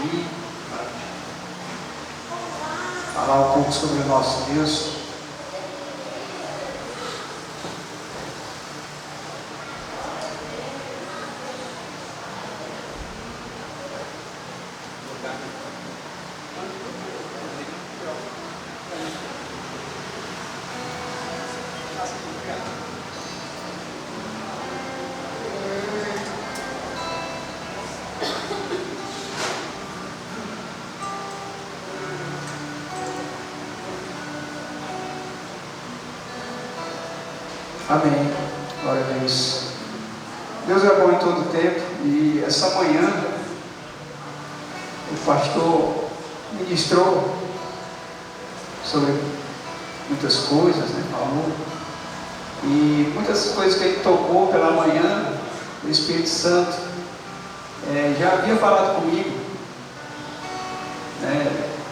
vir falar um pouco sobre o nosso Deus. Amém. Glória a Deus. Deus é bom em todo tempo. E essa manhã o pastor ministrou sobre muitas coisas, falou. E muitas coisas que ele tocou pela manhã, o Espírito Santo já havia falado comigo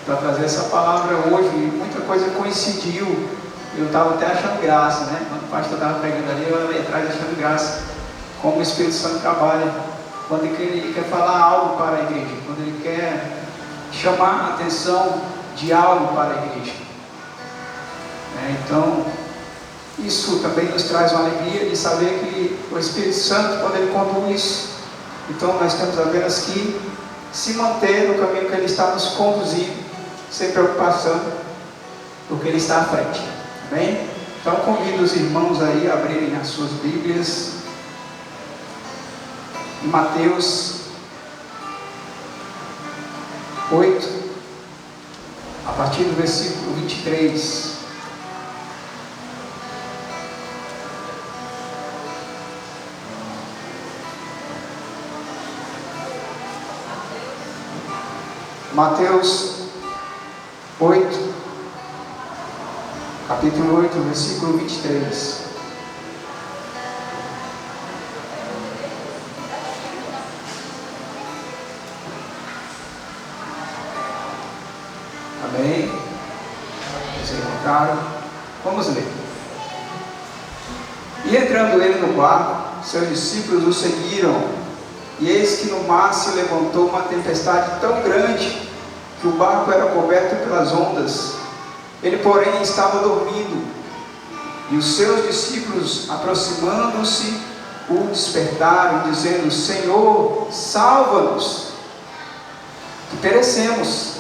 para trazer essa palavra hoje. E muita coisa coincidiu. Eu estava até achando graça, quando o pastor estava pregando ali, eu ia atrás achando graça, como o Espírito Santo trabalha, quando ele quer falar algo para a igreja, quando ele quer chamar a atenção de algo para a igreja. Então, isso também nos traz uma alegria de saber que o Espírito Santo, quando ele conduz, então nós temos apenas que se manter no caminho que ele está nos conduzindo, sem preocupação, porque ele está à frente. Bem, então convido os irmãos aí a abrirem as suas Bíblias em Mateus 8, a partir do versículo 23. Mateus 8, capítulo 8, versículo 23. Amém? Vocês encontraram? Vamos ler. E entrando ele no barco, seus discípulos o seguiram, e eis que no mar se levantou uma tempestade tão grande, que o barco era coberto pelas ondas. Ele, porém, estava dormindo, e os seus discípulos, aproximando-se, o despertaram, dizendo: Senhor, salva-nos, que perecemos.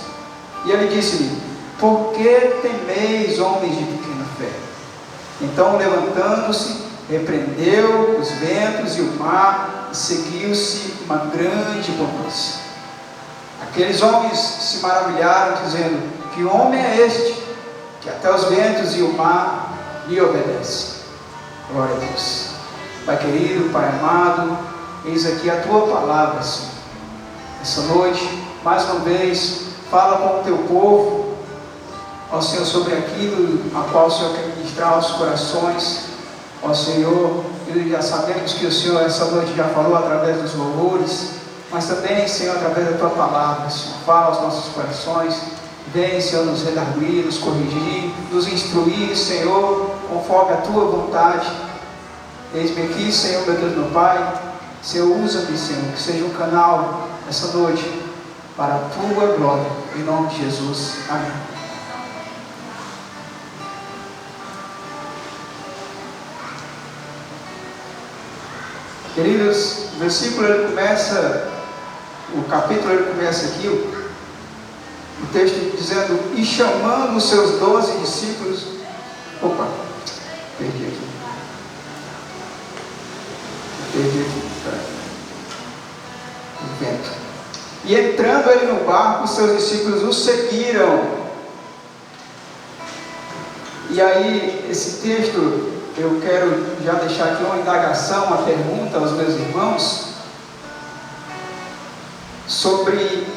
E ele disse-lhe: Por que temeis, homens de pequena fé? Então, levantando-se, repreendeu os ventos e o mar, e seguiu-se uma grande bonança. Aqueles homens se maravilharam, dizendo: Que homem é este, que até os ventos e o mar lhe obedecem? Glória a Deus. Pai querido, Pai amado, eis aqui a Tua palavra, Senhor. Essa noite, mais uma vez, fala com o Teu povo, ó Senhor, sobre aquilo a qual o Senhor quer ministrar aos corações. Ó Senhor, já sabemos que o Senhor essa noite já falou através dos louvores, mas também, Senhor, através da Tua palavra, Senhor, fala aos nossos corações. Vem, Senhor, nos redarguir, nos corrigir, nos instruir, Senhor, conforme a Tua vontade. Eis-me aqui, Senhor, meu Deus, meu Pai. Senhor, usa-me, Senhor, que seja um canal essa noite para a Tua glória, em nome de Jesus. Amém. Queridos, o versículo ele começa, o capítulo ele começa aqui, o texto dizendo: E chamando os seus 12 discípulos, perdi aqui, o vento. E entrando ele no barco, os seus discípulos o seguiram. E aí, esse texto, eu quero já deixar aqui uma indagação, uma pergunta aos meus irmãos, sobre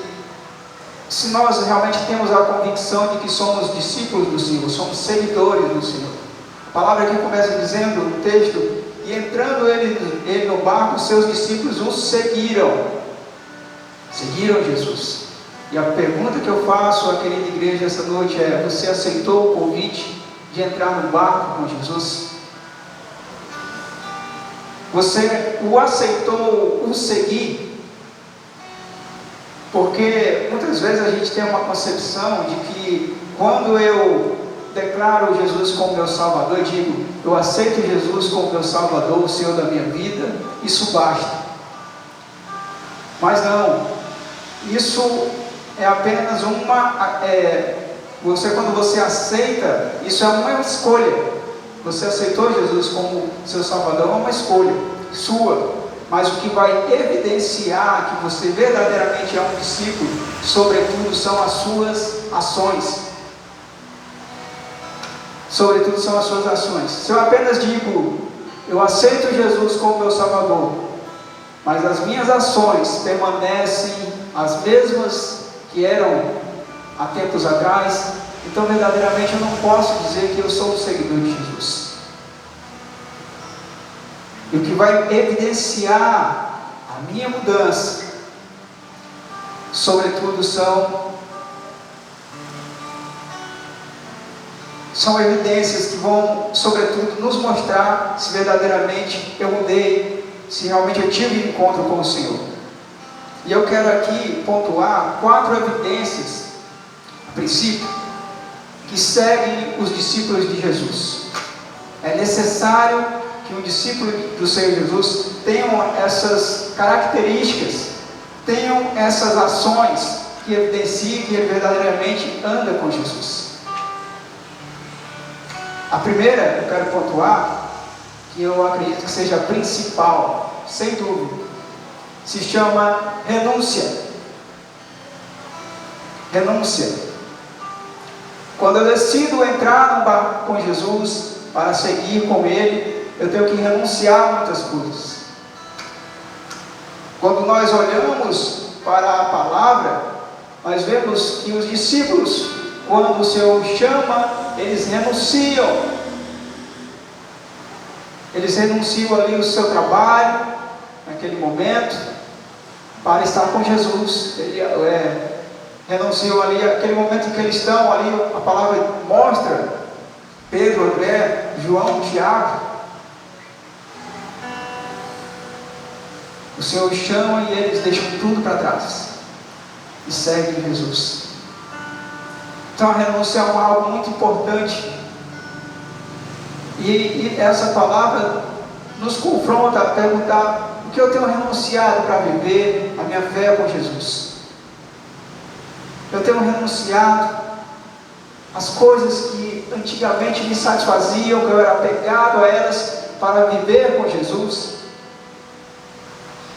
se nós realmente temos a convicção de que somos discípulos do Senhor, somos seguidores do Senhor. A palavra aqui começa dizendo, o texto: E entrando ele no barco, seus discípulos o seguiram Jesus. E a pergunta que eu faço à querida igreja essa noite é: você aceitou o convite de entrar no barco com Jesus? Você o aceitou o seguir? Porque muitas vezes a gente tem uma concepção de que quando eu declaro Jesus como meu Salvador, eu digo, eu aceito Jesus como meu Salvador, o Senhor da minha vida, isso basta. Mas não, isso é apenas quando você aceita, isso é uma escolha. Você aceitou Jesus como seu Salvador, é uma escolha sua. Mas o que vai evidenciar que você verdadeiramente é um discípulo, sobretudo, são as suas ações. Sobretudo são as suas ações. Se eu apenas digo, eu aceito Jesus como meu Salvador, mas as minhas ações permanecem as mesmas que eram há tempos atrás, então verdadeiramente eu não posso dizer que eu sou um seguidor de Jesus. E o que vai evidenciar a minha mudança, sobretudo, são evidências que vão, sobretudo, nos mostrar se verdadeiramente eu mudei, se realmente eu tive encontro com o Senhor. E eu quero aqui pontuar 4 evidências, a princípio, que seguem os discípulos de Jesus. É necessário que um discípulo do Senhor Jesus tenham essas características, tenham essas ações que evidenciem que ele verdadeiramente anda com Jesus. A primeira, eu quero pontuar, que eu acredito que seja a principal, sem dúvida, se chama renúncia. Renúncia. Quando eu decido entrar no barco com Jesus, para seguir com Ele, eu tenho que renunciar a muitas coisas. Quando nós olhamos para a palavra, nós vemos que os discípulos, quando o Senhor chama, eles renunciam. Eles renunciam ali o seu trabalho, naquele momento, para estar com Jesus. Renunciam ali, aquele momento em que eles estão ali, a palavra mostra, Pedro, André, João, Tiago, o Senhor chama e eles deixam tudo para trás e seguem Jesus. Então a renúncia é algo muito importante. E essa palavra nos confronta a perguntar o que eu tenho renunciado para viver a minha fé com Jesus. Eu tenho renunciado às coisas que antigamente me satisfaziam, que eu era apegado a elas para viver com Jesus.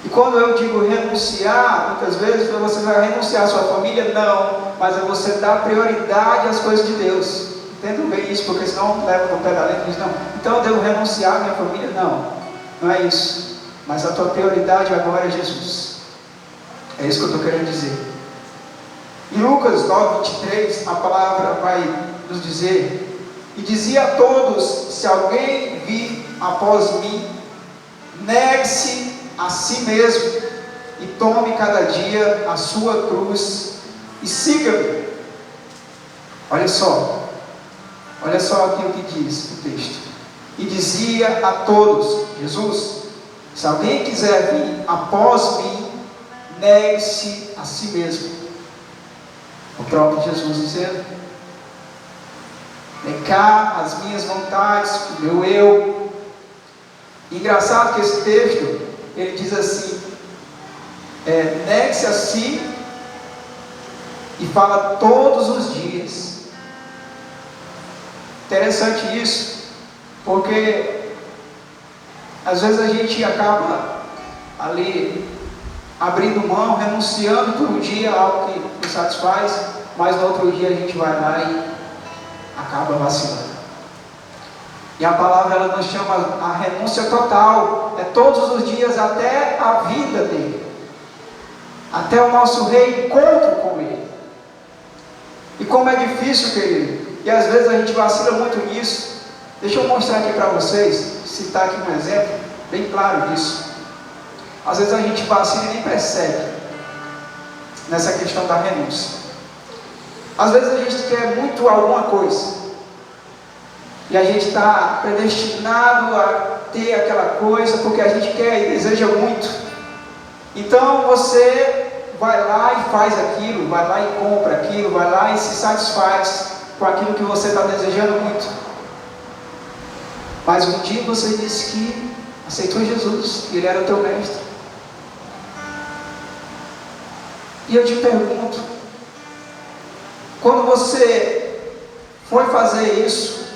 E quando eu digo renunciar, muitas vezes você vai renunciar à sua família? Não, mas é você dar prioridade às coisas de Deus. Entendam bem isso, porque senão leva no pé da letra e diz, não, então eu devo renunciar à minha família? Não, não é isso. Mas a tua prioridade agora é Jesus. É isso que eu estou querendo dizer. Em Lucas 9:23, a palavra vai nos dizer, e dizia a todos, se alguém vir após mim, negue-se a si mesmo, e tome cada dia a sua cruz, e siga-me. Olha só aqui o que diz o texto. E dizia a todos, Jesus, se alguém quiser vir após mim, negue-se a si mesmo. O próprio Jesus dizendo, negar as minhas vontades, o meu eu. Engraçado que esse texto, ele diz assim, negue-se a si, e fala todos os dias. Interessante isso, porque às vezes a gente acaba ali abrindo mão, renunciando por um dia a algo que nos satisfaz, mas no outro dia a gente vai lá e acaba vacilando. E a palavra ela nos chama a renúncia total, é todos os dias até a vida dele, até o nosso reencontro com ele. E como é difícil, querido, e às vezes a gente vacila muito nisso. Deixa eu mostrar aqui para vocês, citar aqui um exemplo bem claro disso. Às vezes a gente vacila e nem percebe nessa questão da renúncia. Às vezes a gente quer muito alguma coisa e a gente está predestinado a ter aquela coisa porque a gente quer e deseja muito. Então você vai lá e faz aquilo, vai lá e compra aquilo, vai lá e se satisfaz com aquilo que você está desejando muito. Mas um dia você disse que aceitou Jesus, e Ele era o teu mestre. E eu te pergunto, quando você foi fazer isso,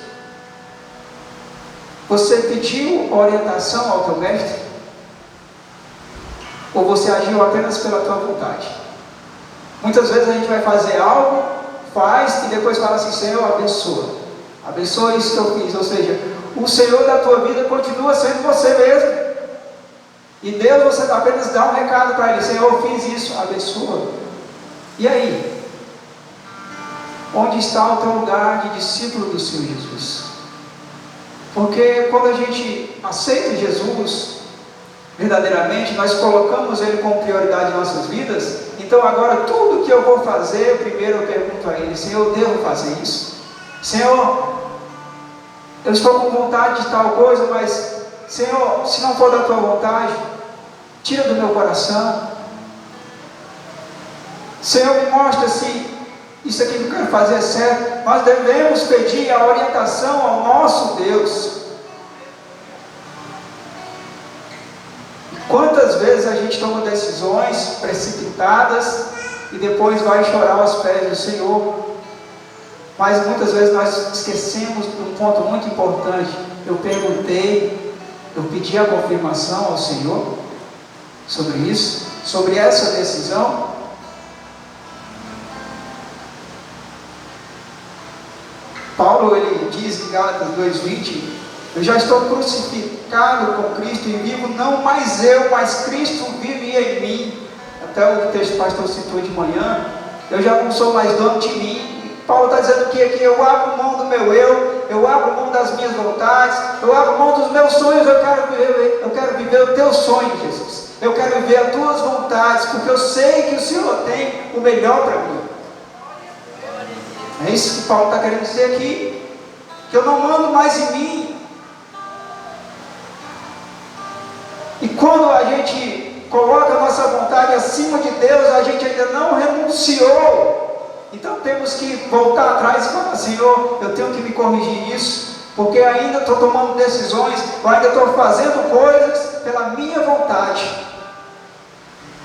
você pediu orientação ao teu mestre? Ou você agiu apenas pela tua vontade? Muitas vezes a gente vai fazer algo, faz e depois fala assim: Senhor, abençoa isso que eu fiz. Ou seja, o Senhor da tua vida continua sendo você mesmo. E Deus, você apenas dá um recado para Ele: Senhor, eu fiz isso, abençoa. E aí? Onde está o teu lugar de discípulo do Senhor Jesus? Porque quando a gente aceita Jesus, verdadeiramente, nós colocamos Ele como prioridade em nossas vidas. Então agora tudo que eu vou fazer, primeiro eu pergunto a Ele: Senhor, eu devo fazer isso? Senhor, eu estou com vontade de tal coisa, mas Senhor, se não for da tua vontade, tira do meu coração. Senhor, me mostra se isso aqui que eu quero fazer é certo. Nós devemos pedir a orientação ao nosso Deus. Quantas vezes a gente toma decisões precipitadas e depois vai chorar aos pés do Senhor? Mas muitas vezes nós esquecemos de um ponto muito importante. Eu perguntei, eu pedi a confirmação ao Senhor sobre isso, sobre essa decisão. Paulo, ele diz em Gálatas 2:20: eu já estou crucificado com Cristo e vivo, não mais eu, mas Cristo vive em mim. Até o texto que o pastor citou de manhã: eu já não sou mais dono de mim. Paulo está dizendo que aqui eu abro mão do meu eu abro mão das minhas vontades, eu abro mão dos meus sonhos. Eu quero viver o teu sonho, Jesus. Eu quero viver as tuas vontades, porque eu sei que o Senhor tem o melhor para mim. É isso que Paulo está querendo dizer aqui, que eu não mando mais em mim. E quando a gente coloca a nossa vontade acima de Deus, a gente ainda não renunciou. Então temos que voltar atrás e falar: Senhor, eu tenho que me corrigir nisso, porque ainda estou tomando decisões, eu ainda estou fazendo coisas pela minha vontade,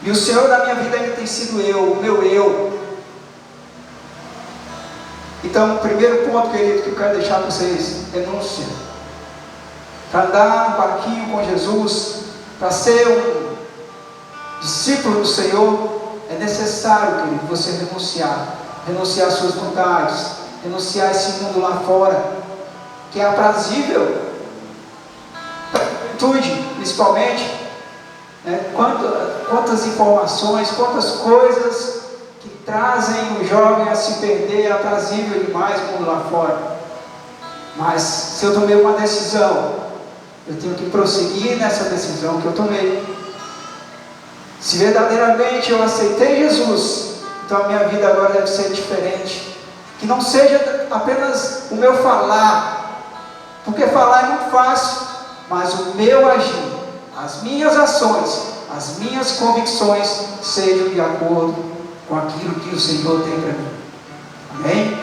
e o Senhor da minha vida ainda tem sido eu, o meu eu. Então, o primeiro ponto, querido, que eu quero deixar para vocês: renúncia. Para andar no barquinho com Jesus, para ser um discípulo do Senhor, é necessário, querido, você renunciar às suas vontades, renunciar a esse mundo lá fora, que é aprazível, principalmente, né? Quantas informações, quantas coisas que trazem o jovem a se perder, é aprazível demais o mundo lá fora. Mas se eu tomei uma decisão, eu tenho que prosseguir nessa decisão que eu tomei. Se verdadeiramente eu aceitei Jesus, então a minha vida agora deve ser diferente. Que não seja apenas o meu falar, porque falar é muito fácil, mas o meu agir, as minhas ações, as minhas convicções sejam de acordo com aquilo que o Senhor tem para mim. Amém?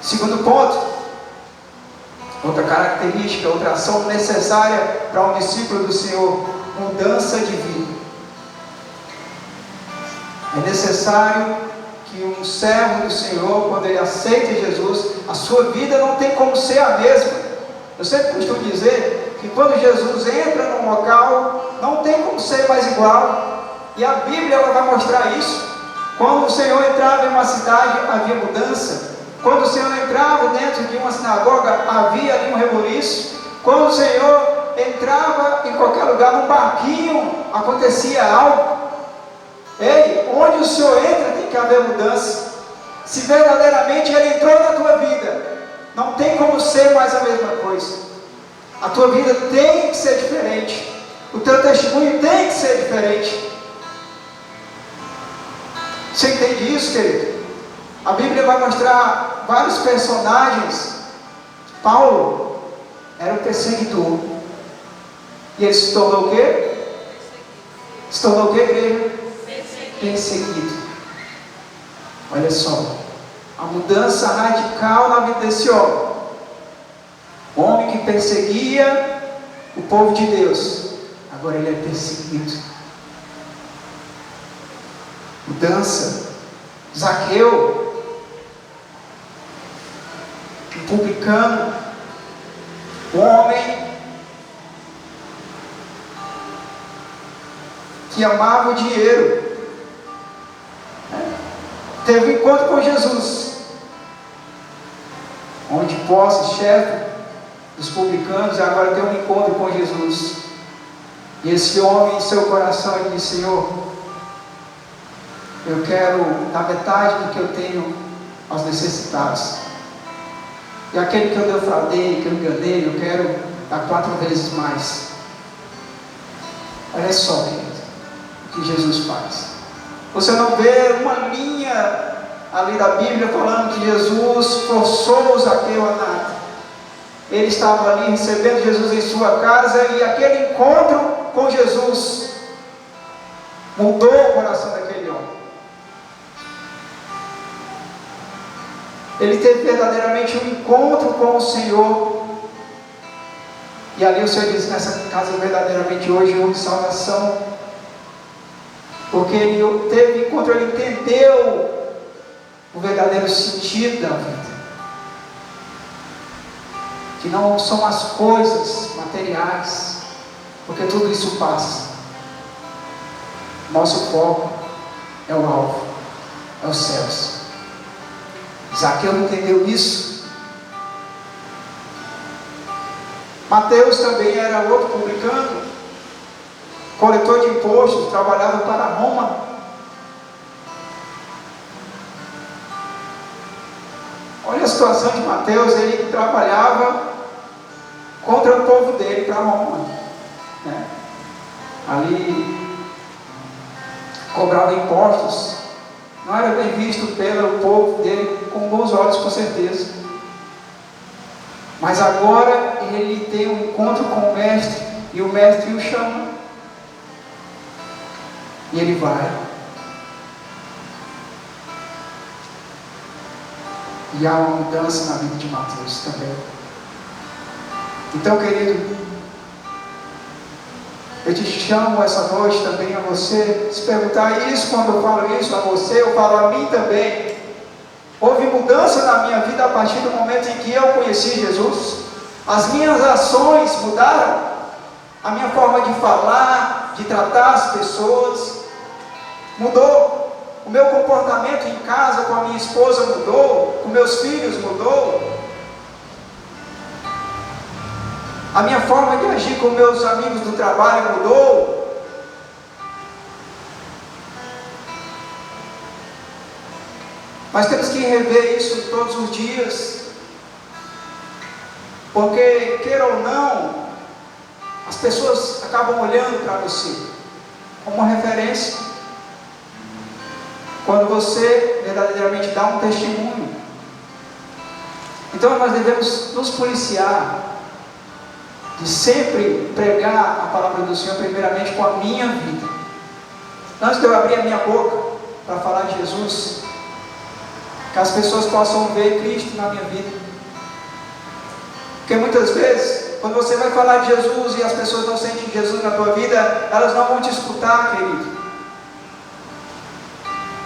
Segundo ponto, outra característica, outra ação necessária para um discípulo do Senhor: mudança de vida. É necessário que um servo do Senhor, quando ele aceita Jesus, a sua vida não tem como ser a mesma. Eu sempre costumo dizer que quando Jesus entra num local, não tem como ser mais igual. E a Bíblia ela vai mostrar isso. Quando o Senhor entrava em uma cidade, havia mudança. Quando o Senhor entrava dentro de uma sinagoga, havia ali um rebuliço. Quando o Senhor entrava em qualquer lugar, num barquinho, acontecia algo. Ei, onde o Senhor entra tem que haver mudança. Se verdadeiramente Ele entrou na tua vida, não tem como ser mais a mesma coisa. A tua vida tem que ser diferente. O teu testemunho tem que ser diferente. Você entende isso, querido? A Bíblia vai mostrar vários personagens. Paulo era um perseguidor. E ele se tornou o quê? Se tornou o quê, igreja? perseguido. Olha só, a mudança radical na vida desse homem. O homem que perseguia o povo de Deus, agora ele é perseguido. Mudança. Zaqueu, um publicano, um homem que amava o dinheiro, teve um encontro com Jesus, onde posse, chefe dos publicanos, agora tem um encontro com Jesus. E esse homem, em seu coração, ele disse: Senhor, eu quero dar metade do que eu tenho aos necessitados. E aquele que eu defraudei, que eu enganei, eu quero dar 4 vezes mais. Olha só, querido, o que Jesus faz. Você não vê uma linha ali da Bíblia falando que Jesus forçou Zaqueu a nada. Ele estava ali recebendo Jesus em sua casa, e aquele encontro com Jesus mudou o coração daquele homem. Ele teve verdadeiramente um encontro com o Senhor. E ali o Senhor diz: nessa casa verdadeiramente hoje houve salvação. Porque ele teve encontro, ele entendeu o verdadeiro sentido da vida. Que não são as coisas materiais, porque tudo isso passa. Nosso foco é o alvo, é os céus. Zaqueu entendeu isso. Mateus também era outro publicano, coletor de impostos, trabalhava para Roma. Olha a situação de Mateus, ele trabalhava contra o povo dele, para Roma, né? Ali cobrava impostos, não era bem visto pelo povo dele com bons olhos, com certeza. Mas agora ele tem um encontro com o mestre, e o mestre o chama, e ele vai. E há uma mudança na vida de Mateus também. Então, querido, eu te chamo essa noite também a você se perguntar isso. Quando eu falo isso a você, eu falo a mim também. Houve mudança na minha vida a partir do momento em que eu conheci Jesus? As minhas ações mudaram? A minha forma de falar, de tratar as pessoas mudou? O meu comportamento em casa com a minha esposa mudou? Com meus filhos mudou? A minha forma de agir com meus amigos do trabalho mudou? Mas temos que rever isso todos os dias, porque, queira ou não, as pessoas acabam olhando para você como uma referência. Quando você verdadeiramente dá um testemunho. Então nós devemos nos policiar de sempre pregar a palavra do Senhor primeiramente com a minha vida. Antes de eu abrir a minha boca para falar de Jesus, que as pessoas possam ver Cristo na minha vida. Porque muitas vezes, quando você vai falar de Jesus e as pessoas não sentem Jesus na tua vida, elas não vão te escutar, querido.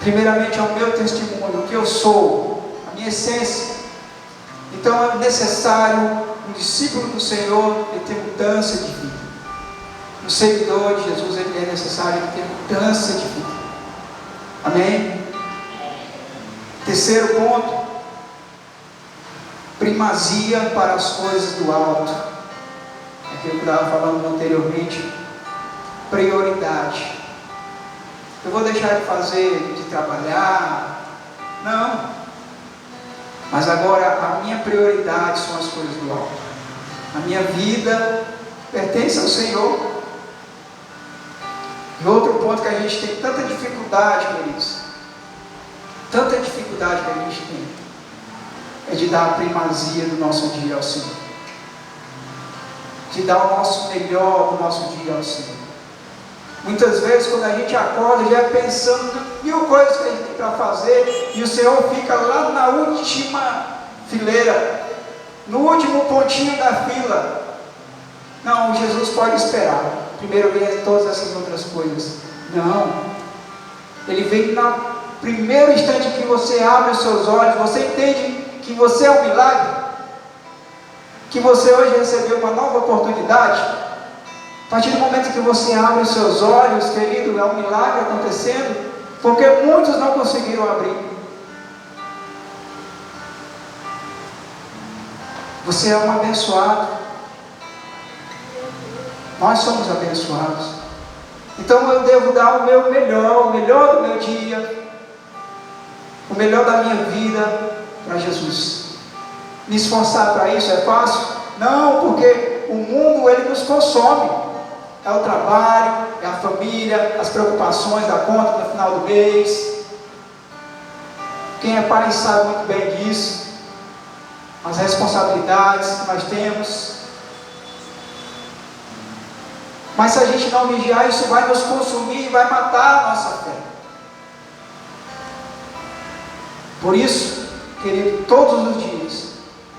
Primeiramente é o meu testemunho, o que eu sou, a minha essência. Então é necessário um discípulo do Senhor ele ter mudança de vida. Um seguidor de Jesus ele é necessário ter mudança de vida. Amém? Terceiro ponto: primazia para as coisas do alto. Aquilo que eu estava falando anteriormente. Prioridade. Eu vou deixar de fazer, de trabalhar? Não. Mas agora a minha prioridade são as coisas do alto. A minha vida pertence ao Senhor. E outro ponto que a gente tem tanta dificuldade, queridos, tanta dificuldade que a gente tem, é de dar a primazia do nosso dia ao Senhor. De dar o nosso melhor do nosso dia ao Senhor. Muitas vezes, quando a gente acorda, já é pensando em mil coisas que a gente tem para fazer, e o Senhor fica lá na última fileira, no último pontinho da fila. Não, Jesus pode esperar. Primeiro vem todas essas outras coisas. Não. Ele vem no primeiro instante que você abre os seus olhos, você entende que você é um milagre, que você hoje recebeu uma nova oportunidade. A partir do momento que você abre os seus olhos, querido, é um milagre acontecendo, porque muitos não conseguiram abrir. Você é um abençoado. Nós somos abençoados. Então eu devo dar o meu melhor, o melhor do meu dia, o melhor da minha vida para Jesus. Me esforçar para isso é fácil? Não, porque o mundo ele nos consome. É o trabalho, é a família, as preocupações da conta no final do mês. Quem é pai sabe muito bem disso. As responsabilidades que nós temos. Mas se a gente não vigiar, isso vai nos consumir e vai matar a nossa fé. Por isso, querido, todos os dias,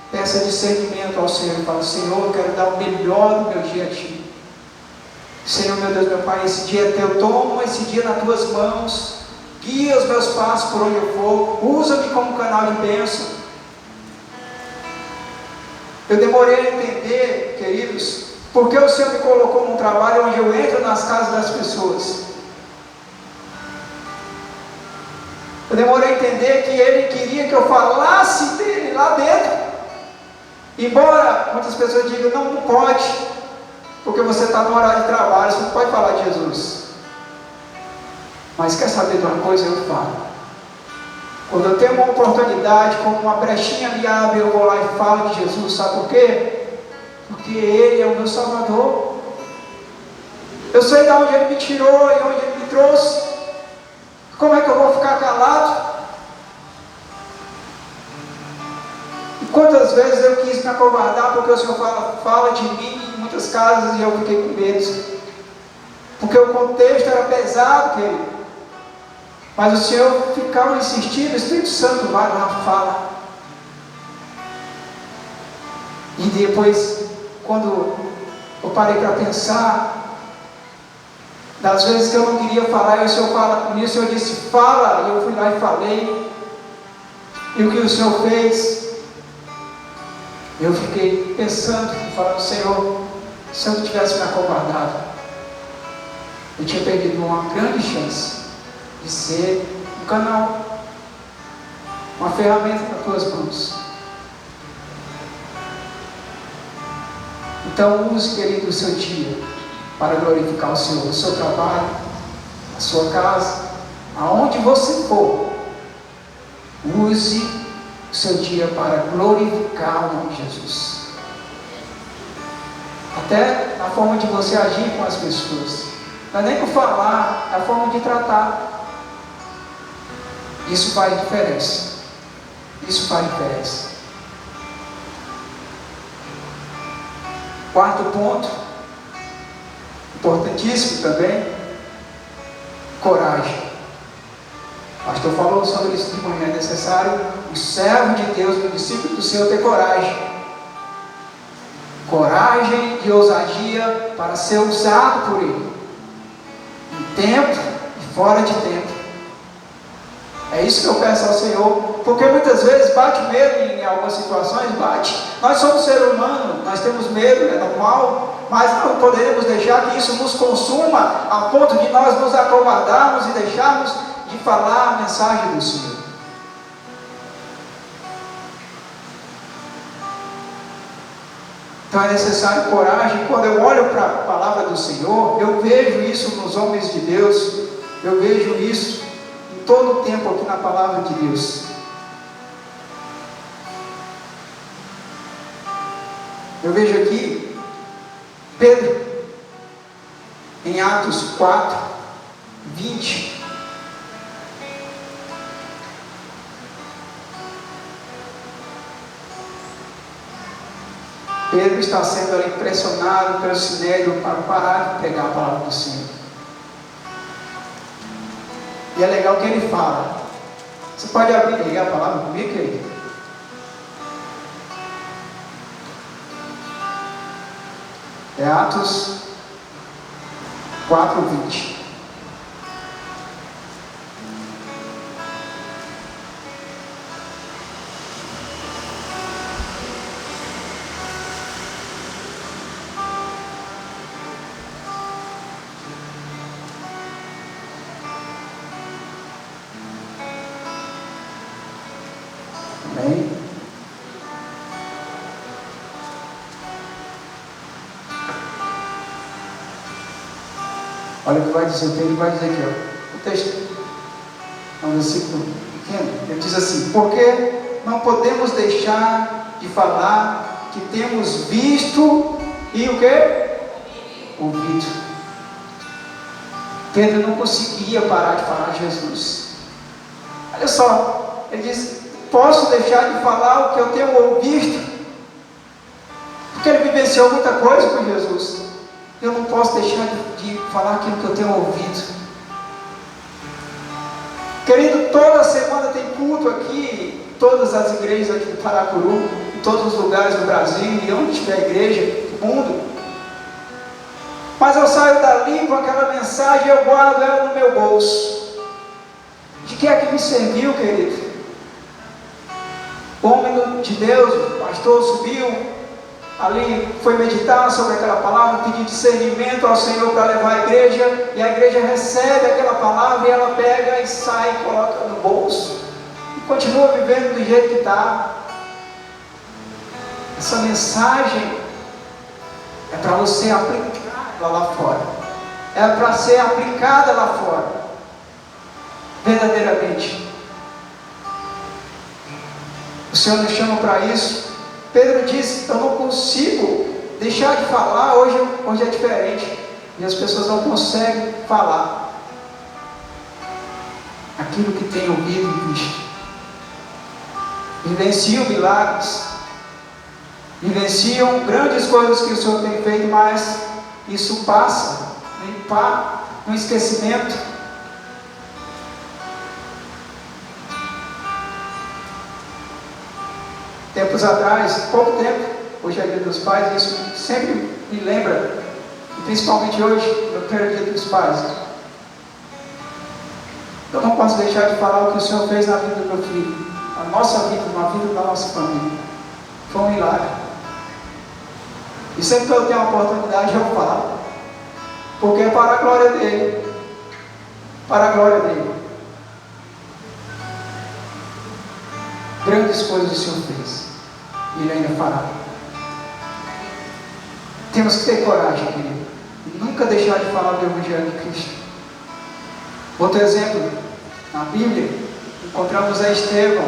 peça discernimento ao Senhor e fala: Senhor, eu quero dar o melhor do meu dia a Ti. Senhor, meu Deus, meu Pai, esse dia é Teu, toma esse dia nas Tuas mãos, guia os meus passos por onde eu for, usa-me como canal de bênção. Eu demorei a entender, queridos, porque o Senhor me colocou num trabalho onde eu entro nas casas das pessoas. Eu demorei a entender que Ele queria que eu falasse dele lá dentro. Embora muitas pessoas digam: não pode, porque você está no horário de trabalho, você não pode falar de Jesus. Mas quer saber de uma coisa? Eu falo. Quando eu tenho uma oportunidade, como uma brechinha ali abre, eu vou lá e falo de Jesus. Sabe por quê? Porque Ele é o meu Salvador. Eu sei de onde Ele me tirou e onde Ele me trouxe. Como é que eu vou ficar calado? E quantas vezes eu quis me acovardar porque o Senhor fala de mim em muitas casas e eu fiquei com medo. Porque o contexto era pesado, querido. Mas o Senhor ficava insistindo, o Espírito Santo vai lá, fala. E depois, quando eu parei para pensar, das vezes que eu não queria falar, e o Senhor fala comigo, o Senhor disse: fala, e eu fui lá e falei. E o que o Senhor fez? Eu fiquei pensando, falando: Senhor, se eu não tivesse me acovardado, eu tinha perdido uma grande chance de ser um canal, uma ferramenta nas tuas mãos. Então use, querido, o seu dia para glorificar o Senhor, o seu trabalho, a sua casa, aonde você for. Use o seu dia para glorificar o nome de Jesus. Até na forma de você agir com as pessoas. Não é nem por falar, é a forma de tratar. Isso faz diferença. Isso faz diferença. Quarto ponto, importantíssimo também: coragem. O pastor falou sobre isso de manhã. É necessário o servo de Deus, o discípulo do Senhor, ter coragem. Coragem e ousadia para ser usado por Ele, em tempo e fora de tempo. É isso que eu peço ao Senhor, porque muitas vezes bate medo em algumas situações, bate. Nós somos seres humanos, nós temos medo, é normal, mas não podemos deixar que isso nos consuma a ponto de nós nos acovardarmos e deixarmos de falar a mensagem do Senhor. Então é necessário coragem. Quando eu olho para a palavra do Senhor, eu vejo isso nos homens de Deus, eu vejo isso em todo o tempo aqui na palavra de Deus. Eu vejo aqui Pedro, em Atos 4, 20. Pedro está sendo impressionado pelo sinédrio para parar de pregar a palavra do Senhor. E é legal que ele fala. Você pode abrir aí a palavra comigo, querido? É Atos 4:20. Amém? Olha o que vai dizer, o texto vai dizer aqui, ó. O texto é um versículo pequeno. Ele diz assim: porque não podemos deixar de falar que temos visto e o que? Ouvido. Pedro não conseguia parar de falar de Jesus. Olha só, ele diz: posso deixar de falar o que eu tenho ouvido? Porque ele vivenciou muita coisa com Jesus. Eu não posso deixar de falar aquilo que eu tenho ouvido. Querido, toda semana tem culto aqui, em todas as igrejas aqui do Paracuru, em todos os lugares do Brasil e onde tiver igreja do mundo. Mas eu saio dali com aquela mensagem e eu guardo ela no meu bolso. De que é que me serviu, querido? O homem de Deus, o pastor, subiu ali, foi meditar sobre aquela palavra, pedir discernimento ao Senhor para levar a igreja, e a igreja recebe aquela palavra e ela pega e sai e coloca no bolso e continua vivendo do jeito que está. Essa mensagem é para você aplicar lá fora, é para ser aplicada lá fora, verdadeiramente. O Senhor nos chama para isso. Pedro disse: eu não consigo deixar de falar, hoje é diferente, e as pessoas não conseguem falar aquilo que têm ouvido e visto. Vivenciam milagres, vivenciam grandes coisas que o Senhor tem feito, mas isso passa no esquecimento. Tempos atrás, pouco tempo, hoje é dia dos pais, isso sempre me lembra, e principalmente hoje, no primeiro dia dos pais. Eu não posso deixar de falar o que o Senhor fez na vida do meu filho, na nossa vida, na vida da nossa família. Foi um milagre. E sempre que eu tenho a oportunidade, eu falo, porque é para a glória dele. Para a glória dele. Grandes coisas o Senhor fez. E Ele ainda fará. Temos que ter coragem, querido, e nunca deixar de falar do Evangelho de Cristo. Outro exemplo, na Bíblia, encontramos a Estevão.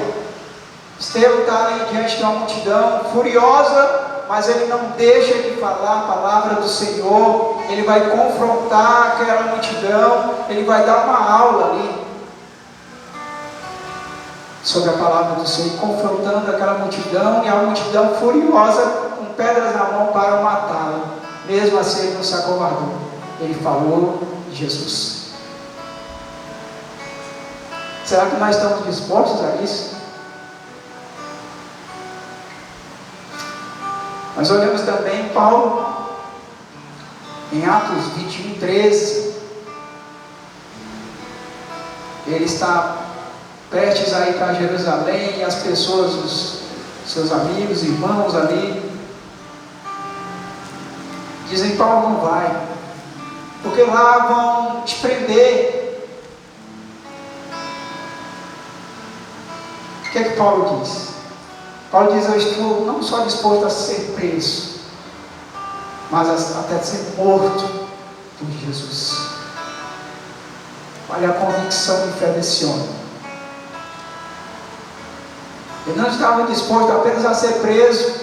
Estevão está ali diante de uma multidão furiosa, mas ele não deixa de falar a palavra do Senhor. Ele vai confrontar aquela multidão, ele vai dar uma aula ali sobre a palavra do Senhor, confrontando aquela multidão, e a multidão furiosa, com pedras na mão para matá-lo. Mesmo assim ele não se acovardou, ele falou de Jesus. Será que nós estamos dispostos a isso? Nós olhamos também Paulo, em Atos 21:13, ele está prestes a ir para Jerusalém, e as pessoas, os seus amigos, irmãos ali, dizem: Paulo, não vai, porque lá vão te prender. O que é que Paulo diz? Paulo diz: eu estou não só disposto a ser preso, mas até a ser morto por Jesus. Olha a convicção de fé desse homem. Ele não estava disposto apenas a ser preso.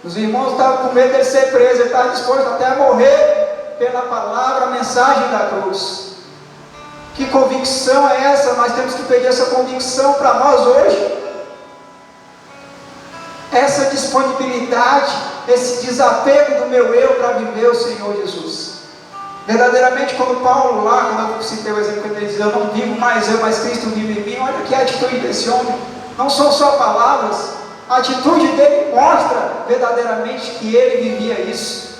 Os irmãos estavam com medo de ele ser preso. Ele estava disposto até a morrer pela palavra, a mensagem da cruz. Que convicção é essa? Nós temos que pedir essa convicção para nós hoje. Essa disponibilidade, esse desapego do meu eu para viver o Senhor Jesus. Verdadeiramente, quando Paulo lá, quando eu citei o exemplo que ele diz, eu não vivo mais eu, mas Cristo vive em mim, olha que atitude desse homem. Não são só palavras, a atitude dele mostra verdadeiramente que ele vivia isso.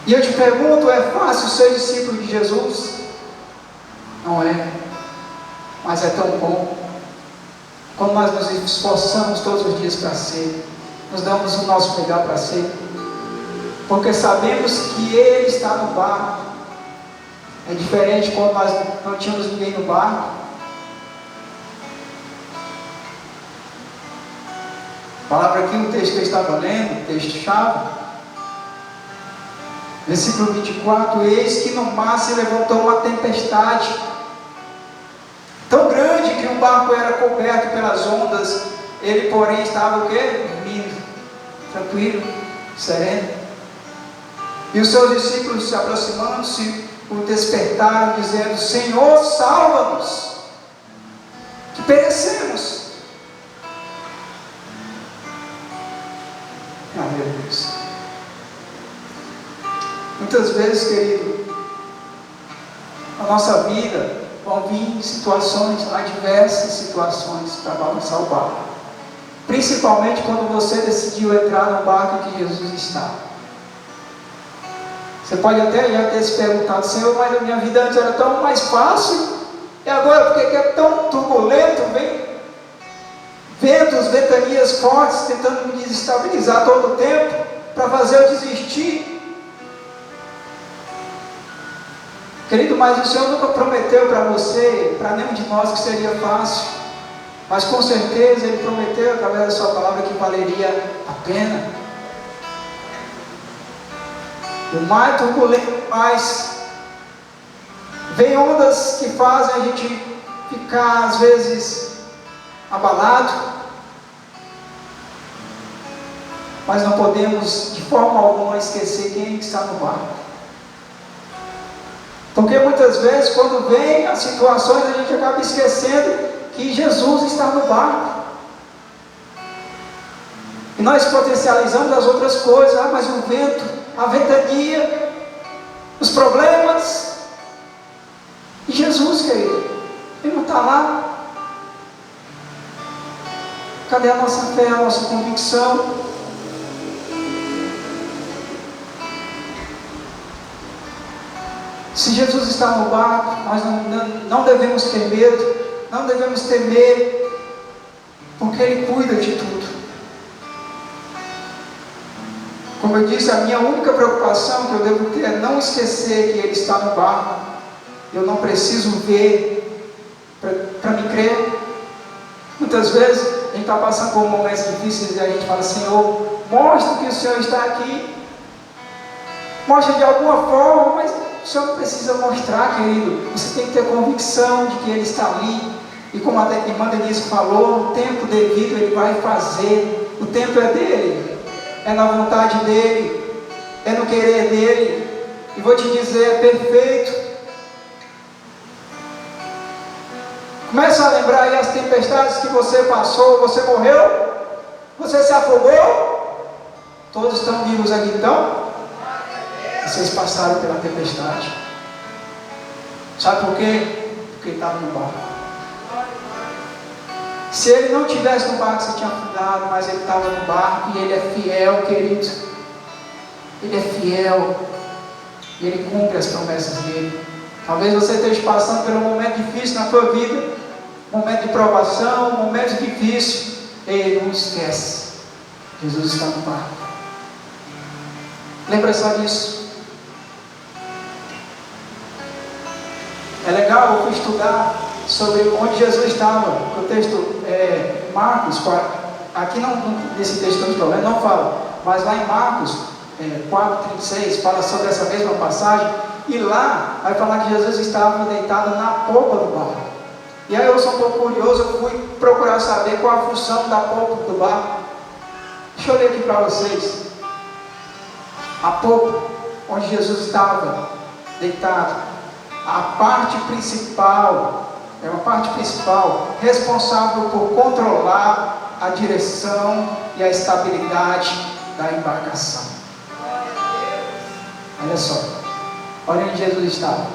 E eu te pergunto, é fácil ser discípulo de Jesus? Não é, mas é tão bom. Quando nós nos esforçamos todos os dias para ser, nos damos o nosso melhor para ser, porque sabemos que Ele está no barco. É diferente quando nós não tínhamos ninguém no barco. A palavra aqui, o texto que eu estava lendo, o texto-chave, versículo 24: eis que no mar se levantou uma tempestade tão grande que o barco era coberto pelas ondas. Ele, porém, estava o quê? Dormindo, tranquilo, sereno. E os seus discípulos, se aproximando-se, o despertaram, dizendo: Senhor, salva-nos, que perecemos. Ah, meu Deus. Muitas vezes, querido, na nossa vida vão vir situações, adversas situações para balançar o barco. Principalmente quando você decidiu entrar no barco que Jesus está. Você pode até já ter se perguntado: Senhor, mas a minha vida antes era tão mais fácil, e agora porque é tão turbulento, vem ventos, ventanias fortes tentando me desestabilizar todo o tempo, para fazer eu desistir. Querido, mas o Senhor nunca prometeu para você, para nenhum de nós, que seria fácil. Mas com certeza Ele prometeu através da sua palavra que valeria a pena. O mar é turbulento, mas vem ondas que fazem a gente ficar às vezes abalado, mas não podemos de forma alguma esquecer quem está no barco. Porque muitas vezes, quando vem as situações, a gente acaba esquecendo que Jesus está no barco. E nós potencializamos as outras coisas. Ah, mas o vento, a ventania, os problemas. E Jesus, querido, Ele não está lá. Cadê a nossa fé, a nossa convicção? Se Jesus está no barco, nós não devemos ter medo, não devemos temer, porque Ele cuida de tudo. Como eu disse, a minha única preocupação que eu devo ter é não esquecer que Ele está no barco. Eu não preciso ver para me crer. Muitas vezes a gente está passando por momentos difíceis e a gente fala: Senhor, mostra que o Senhor está aqui, mostra de alguma forma, mas o Senhor não precisa mostrar, querido. Você tem que ter convicção de que Ele está ali. E como a irmã Denise falou, no tempo devido Ele vai fazer. O tempo é dEle, é na vontade dEle, é no querer dEle. E vou te dizer, é perfeito. Começa a lembrar aí as tempestades que você passou. Você morreu? Você se afogou? Todos estão vivos aqui então? Vocês passaram pela tempestade. Sabe por quê? Porque Ele estava no barco. Se Ele não estivesse no barco, você tinha afundado. Mas Ele estava no barco e Ele é fiel, querido. Ele é fiel. E Ele cumpre as promessas dEle. Talvez você esteja passando por um momento difícil na tua vida, um momento de provação, um momento difícil. Ei, não esquece, Jesus está no barco. Lembra só disso. É legal, eu fui estudar sobre onde Jesus estava. O texto é Marcos 4, aqui nesse texto que eu estou lendo não fala, mas lá em Marcos 4,36 fala sobre essa mesma passagem. E lá vai falar que Jesus estava deitado na polpa do barco. E aí eu sou um pouco curioso, eu fui procurar saber qual a função da polpa do barco. Deixa eu ler aqui para vocês. A polpa, onde Jesus estava deitado, a parte principal, é uma parte principal responsável por controlar a direção e a estabilidade da embarcação. Olha só, olha onde Jesus estava.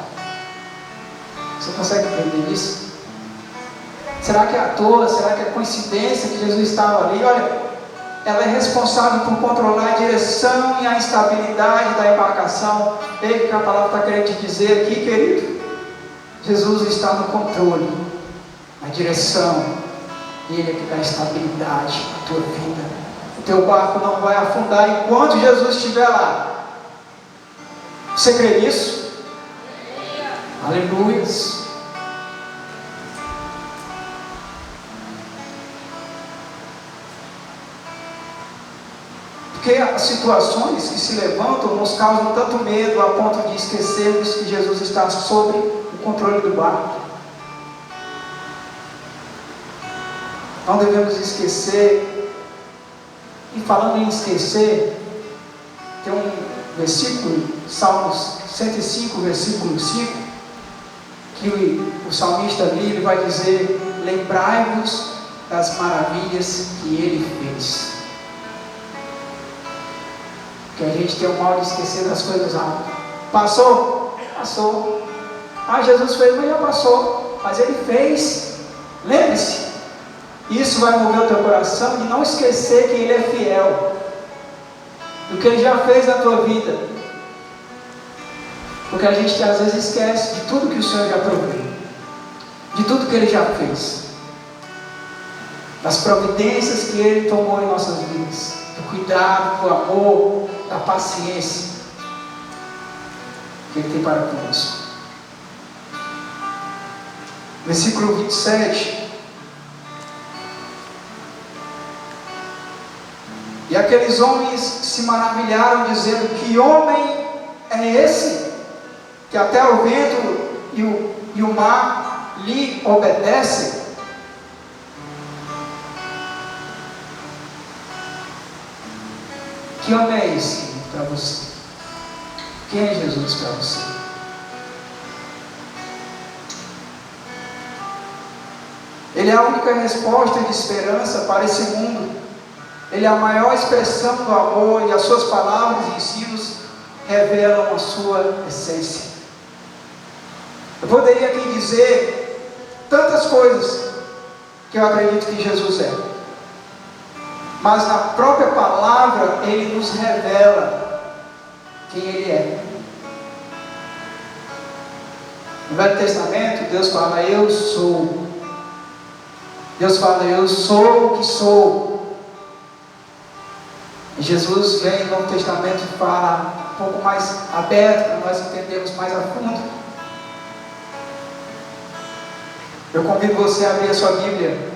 Você consegue entender isso? Será que é à toa? Será que é coincidência que Jesus estava ali? Olha, ela é responsável por controlar a direção e a estabilidade da embarcação. Veja o que a palavra está querendo te dizer aqui, querido. Jesus está no controle, na direção. Ele é que dá estabilidade à tua vida. O teu barco não vai afundar enquanto Jesus estiver lá. Você crê nisso? Aleluias. Porque as situações que se levantam nos causam tanto medo a ponto de esquecermos que Jesus está sobre o controle do barco. Não devemos esquecer. E falando em esquecer, tem um versículo, Salmos 105, versículo 5, que o salmista ali ele vai dizer: lembrai-vos das maravilhas que ele fez. Que a gente tem o mal de esquecer das coisas rápidas. Passou? Passou. Ah, Jesus fez, mas já passou. Mas ele fez. Lembre-se. Isso vai mover o teu coração de não esquecer que ele é fiel. Do que ele já fez na tua vida. Porque a gente às vezes esquece de tudo que o Senhor já proveu. De tudo que ele já fez. Das providências que ele tomou em nossas vidas. Do cuidado, do amor, da paciência que ele tem para conosco. Versículo 27. E aqueles homens se maravilharam, dizendo: que homem é esse, que até o vento e o mar lhe obedecem? Que homem é esse para você? Quem é Jesus para você? Ele é a única resposta de esperança para esse mundo. Ele é a maior expressão do amor, e as suas palavras e ensinos revelam a sua essência. Eu poderia aqui dizer tantas coisas que eu acredito que Jesus é, mas na própria palavra ele nos revela quem ele é. No Velho Testamento Deus fala: eu sou. Deus fala: eu sou o que sou. E Jesus vem no Novo Testamento e fala um pouco mais aberto, para nós entendermos mais a fundo. Eu convido você a abrir a sua Bíblia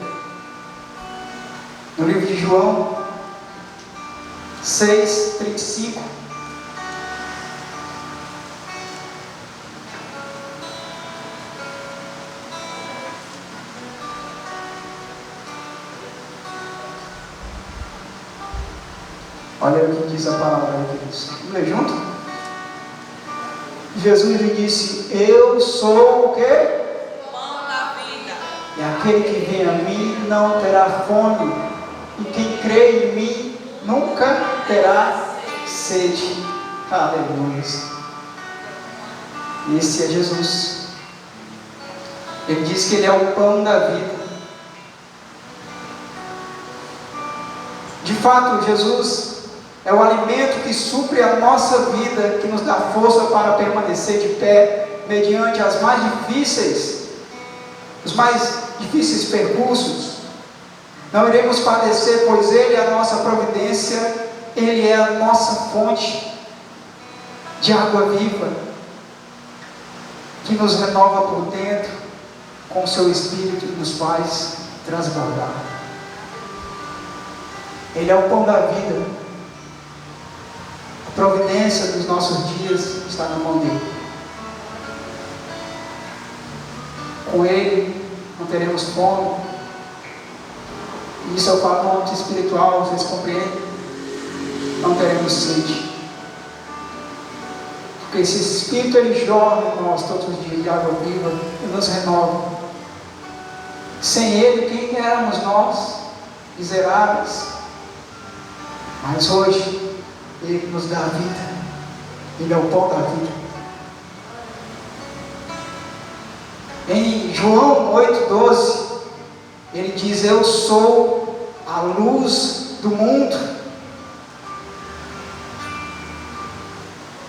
no livro de João 6:35. Olha o que diz a palavra aí, queridos. Vamos ler junto? Jesus lhe disse: eu sou o quê? Pão da vida. E aquele que vem a mim não terá fome, e quem crê em mim nunca terá sede. Aleluia. Esse é Jesus. Ele diz que ele é o pão da vida. De fato, Jesus é o alimento que supre a nossa vida, que nos dá força para permanecer de pé, mediante os mais difíceis percursos. Não iremos padecer, pois Ele é a nossa providência, Ele é a nossa fonte de água viva, que nos renova por dentro, com o seu Espírito e nos faz transbordar. Ele é o pão da vida. A providência dos nossos dias está na mão dele. Com ele não teremos fome. E isso eu falo no âmbito espiritual, vocês compreendem? Não teremos sede. Porque esse Espírito ele jorra em nós todos os dias de água viva e nos renova. Sem ele, quem éramos nós? miseráveis. Mas hoje, Ele nos dá a vida. Ele é o pão da vida. Em João 8,12, Ele diz: eu sou a luz do mundo.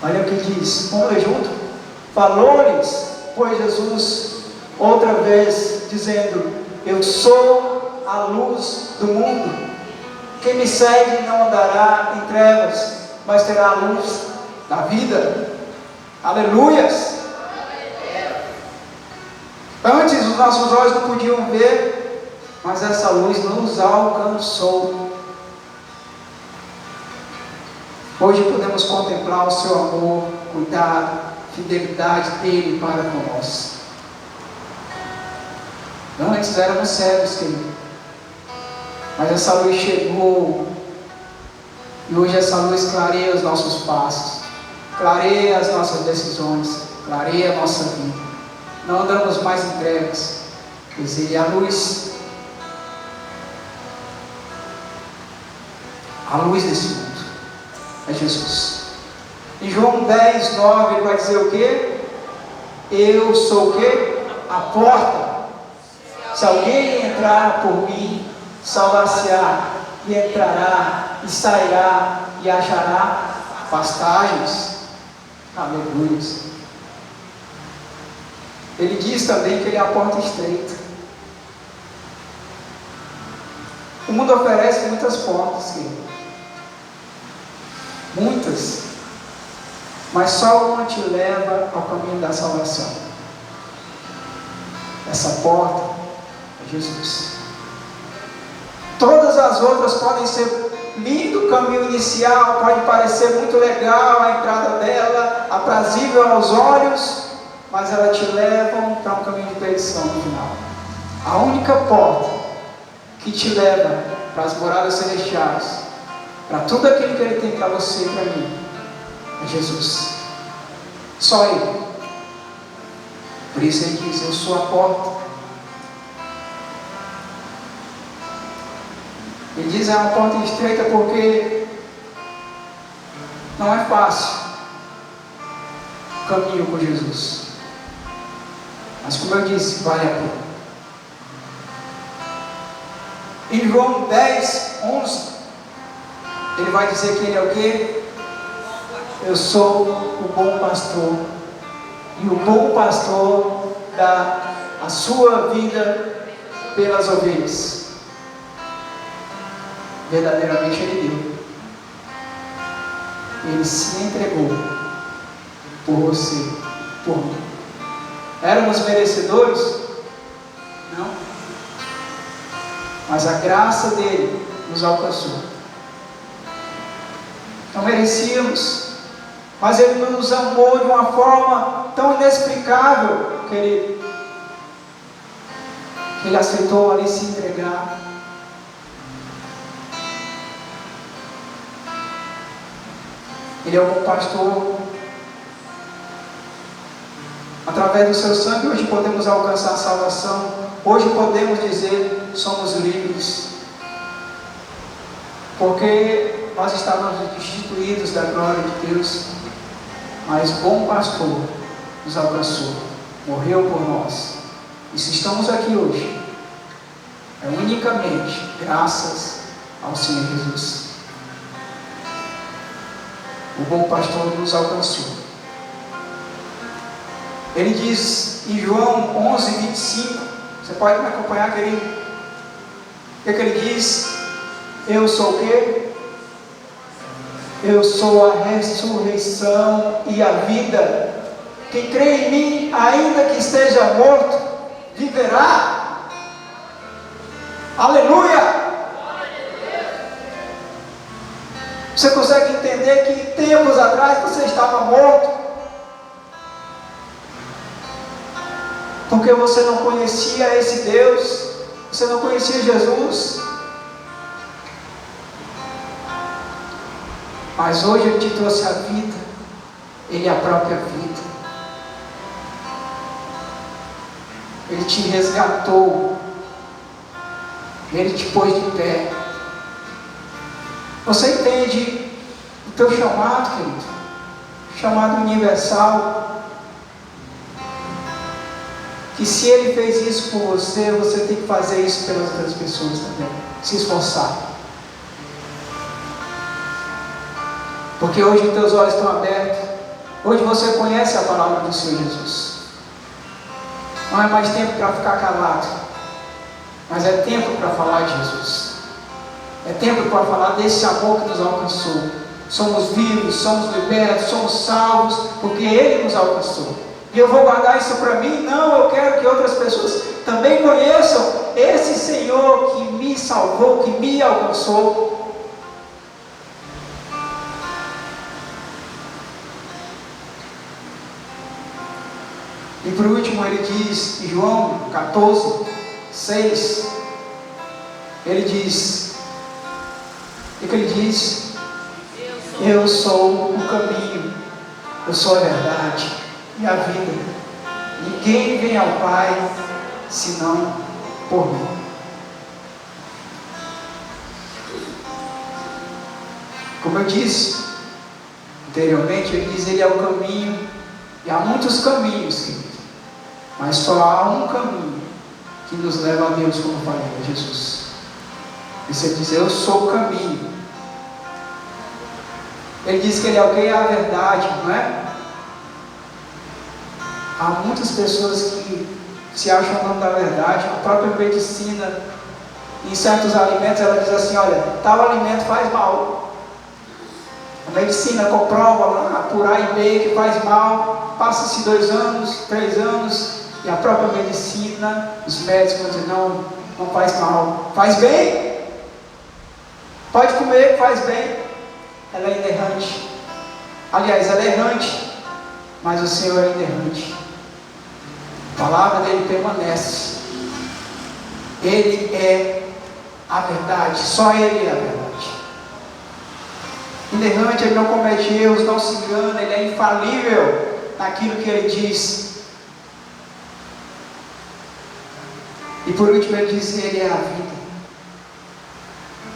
Olha o que diz, vamos ler junto? Falou-lhes, pois Jesus, outra vez, dizendo: eu sou a luz do mundo. Quem me segue não andará em trevas, mas terá a luz da vida. Aleluias! Antes os nossos olhos não podiam ver, mas essa luz nos alcançou. Hoje podemos contemplar o seu amor, cuidado, fidelidade dele para conosco. Antes éramos cegos, querido, mas essa luz chegou, e hoje essa luz clareia os nossos passos, clareia as nossas decisões, clareia a nossa vida. Não andamos mais em trevas, pois Ele é a luz desse mundo. É Jesus. Em João 10:9 ele vai dizer o quê? Eu sou o quê? A porta. Se alguém entrar por mim, salvar-se-á, e entrará, e sairá, e achará pastagens. Aleluia. Ele diz também que Ele é a porta estreita. O mundo oferece muitas portas, querido. Muitas, mas só uma te leva ao caminho da salvação. Essa porta é Jesus. Todas as outras podem ser lindo, o caminho inicial pode parecer muito legal, a entrada dela, aprazível aos olhos, mas ela te leva para um caminho de perdição no final. A única porta que te leva para as moradas celestiais, para tudo aquilo que Ele tem para você e para mim, é Jesus. Só Ele. Por isso Ele diz: eu sou a porta. Ele diz: é uma porta estreita porque não é fácil o caminho com Jesus. Mas como eu disse, vale a pena. Em João 10:11, Ele vai dizer que Ele é o quê? Eu sou o bom pastor. E o bom pastor dá a sua vida pelas ovelhas. Verdadeiramente Ele deu. Ele se entregou por você, por mim. Éramos merecedores? Não. Mas a graça dele nos alcançou. Não merecíamos, mas Ele nos amou de uma forma tão inexplicável, querido, que Ele aceitou ali se entregar. Ele é o bom pastor. Através do seu sangue hoje podemos alcançar a salvação. Hoje podemos dizer: somos livres, porque nós estávamos destituídos da glória de Deus, mas o bom pastor nos alcançou, morreu por nós. E se estamos aqui hoje, é unicamente graças ao Senhor Jesus. O bom pastor nos alcançou. Ele diz em João 11:25, você pode me acompanhar, querido? O que ele diz? Eu sou o quê? Eu sou a ressurreição e a vida. Quem crê em mim, ainda que esteja morto, viverá. Aleluia! Você consegue entender que tempos atrás você estava morto? Porque você não conhecia esse Deus, você não conhecia Jesus. Mas hoje Ele te trouxe a vida, Ele é a própria vida. Ele te resgatou, Ele te pôs de pé. Você entende o teu chamado, querido? Chamado universal. Que se Ele fez isso por você, você tem que fazer isso pelas outras pessoas também. Se esforçar. Porque hoje os teus olhos estão abertos. Hoje você conhece a palavra do Senhor Jesus. Não é mais tempo para ficar calado, mas é tempo para falar de Jesus. É tempo para falar desse amor que nos alcançou. Somos vivos, somos libertos, somos salvos, porque Ele nos alcançou. E eu vou guardar isso para mim? Não, eu quero que outras pessoas também conheçam esse Senhor que me salvou, que me alcançou. E por último ele diz, em João 14, 6, ele diz, o que ele diz? Eu sou o caminho, eu sou a verdade e a vida. Ninguém vem ao Pai, senão por mim. Como eu disse anteriormente, ele diz, ele é o caminho, e há muitos caminhos, querido. Mas só há um caminho que nos leva a Deus, como falei, é Jesus. E você diz, eu sou o caminho. Ele diz que Ele é o que? É a verdade, não é? Há muitas pessoas que se acham dono da verdade. A própria medicina, em certos alimentos, ela diz assim, olha, tal alimento faz mal. A medicina comprova lá, por A e B, que faz mal. Passa-se 2 anos, 3 anos, e a própria medicina, os médicos vão dizer, não, não faz mal. Faz bem. Pode comer, faz bem. Ela é inerrante. Aliás, ela é errante, mas o Senhor é inerrante. A palavra dele permanece. Ele é a verdade. Só Ele é a verdade. Inerrante, Ele não comete erros, não se engana. Ele é infalível naquilo que Ele diz. E por último Ele diz que Ele é a vida.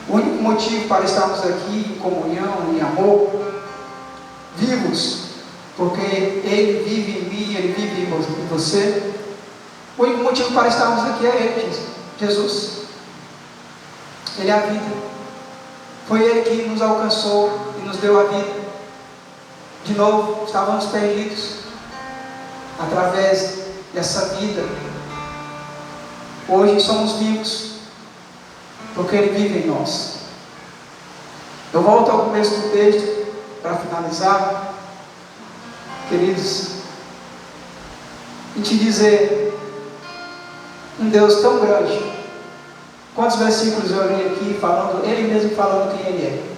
O único motivo para estarmos aqui em comunhão, em amor, vivos, porque Ele vive em mim, Ele vive em você. O único motivo para estarmos aqui é Ele, Jesus. Ele é a vida. Foi Ele que nos alcançou e nos deu a vida. De novo, estávamos perdidos. Através dessa vida, hoje somos vivos, porque Ele vive em nós. Eu volto ao começo do texto, para finalizar, queridos, e te dizer, um Deus tão grande. Quantos versículos eu li aqui, falando, Ele mesmo falando quem Ele é.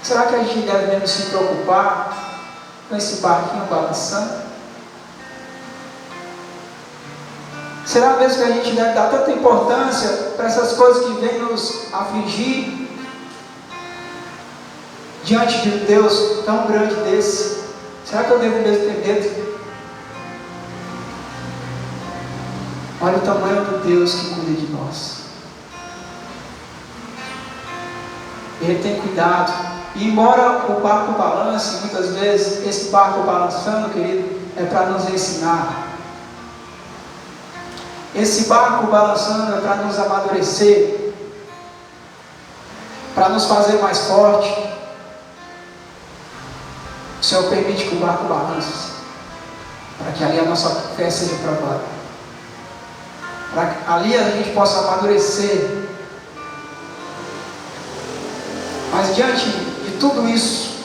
Será que a gente deve mesmo se preocupar com esse barquinho balançando? Será mesmo que a gente deve dar tanta importância para essas coisas que vêm nos afligir diante de um Deus tão grande desse? Será que eu devo mesmo ter medo? Olha o tamanho do Deus que cuida de nós. Ele tem cuidado. E embora o barco balance, muitas vezes esse barco balançando, querido, é para nos ensinar. Esse barco balançando é para nos amadurecer, para nos fazer mais forte. O Senhor permite que o barco balance, para que ali a nossa fé seja provada, para que ali a gente possa amadurecer. Mas diante de tudo isso,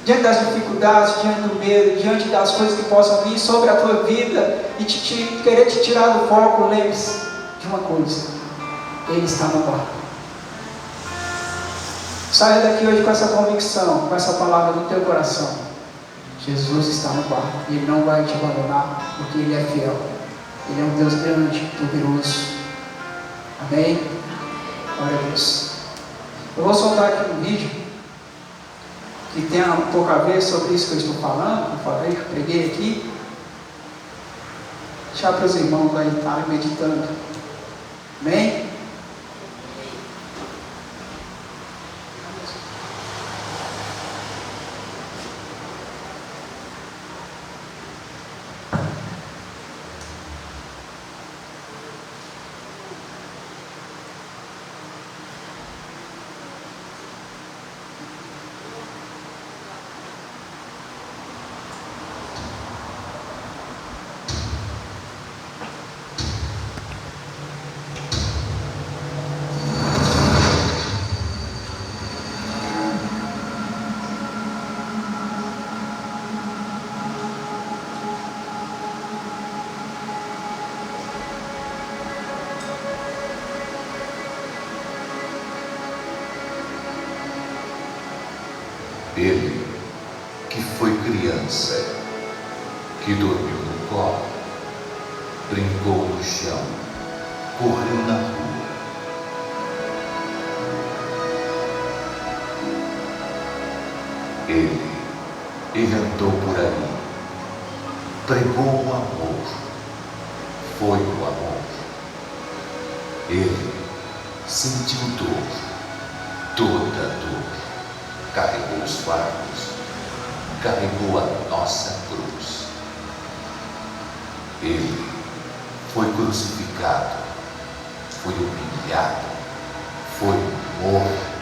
diante das dificuldades, diante do medo, diante das coisas que possam vir sobre a tua vida e querer te tirar do foco, lembre-se de uma coisa: Ele está no barco. Saia daqui hoje com essa convicção, com essa palavra no teu coração: Jesus está no barco e Ele não vai te abandonar, porque Ele é fiel. Ele é um Deus grande, poderoso. Amém? Glória a Deus. Eu vou soltar aqui um vídeo que tem um pouco a ver sobre isso que eu estou falando. Eu falei, eu preguei aqui. Deixar para os irmãos aí estarem meditando. Amém? Ele, que foi criança, que dormiu no colo, brincou no chão, correu na rua. Ele andou por aí, pregou o amor, foi o amor. Ele sentiu dor, toda dor, carregou os fardos, carregou a nossa cruz. Ele foi crucificado, foi humilhado, foi morto.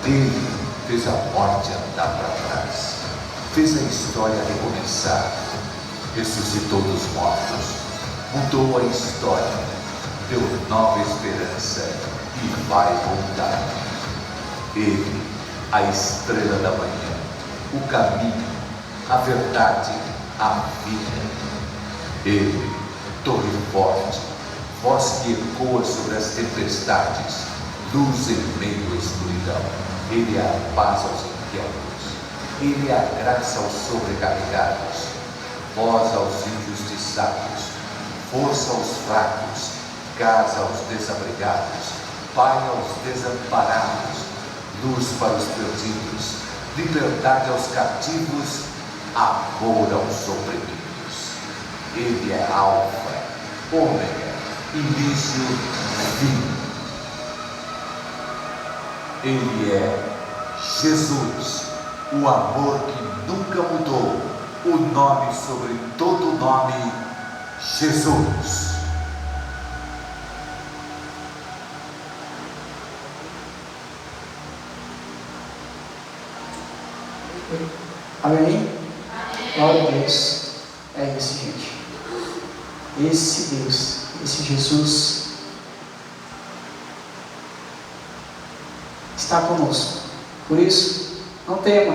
Ele fez a morte andar para trás, fez a história recomeçar, ressuscitou dos mortos, mudou a história, deu nova esperança e vai voltar. Ele, a estrela da manhã, o caminho, a verdade, a vida. Ele, torre forte, voz que ecoa sobre as tempestades, luz em meio à escuridão. Ele é a paz aos inquietos, Ele é a graça aos sobrecarregados, voz aos injustiçados, força aos fracos, casa aos desabrigados, pai aos desamparados, luz para os perdidos, liberdade aos cativos, amor aos oprimidos. Ele é Alfa, Ômega, início, fim. Ele é Jesus, o amor que nunca mudou, o nome sobre todo nome, Jesus. Amém? Glória a Deus. É isso, gente. Esse Deus, esse Jesus está conosco. Por isso, não tema.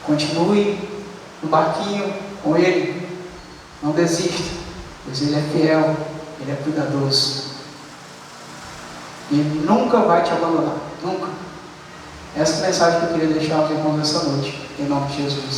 Continue no barquinho com Ele. Não desista, pois Ele é fiel, Ele é cuidadoso. Ele nunca vai te abandonar. Nunca. Essa é a mensagem que eu queria deixar aos irmãos essa noite. Em nome de Jesus.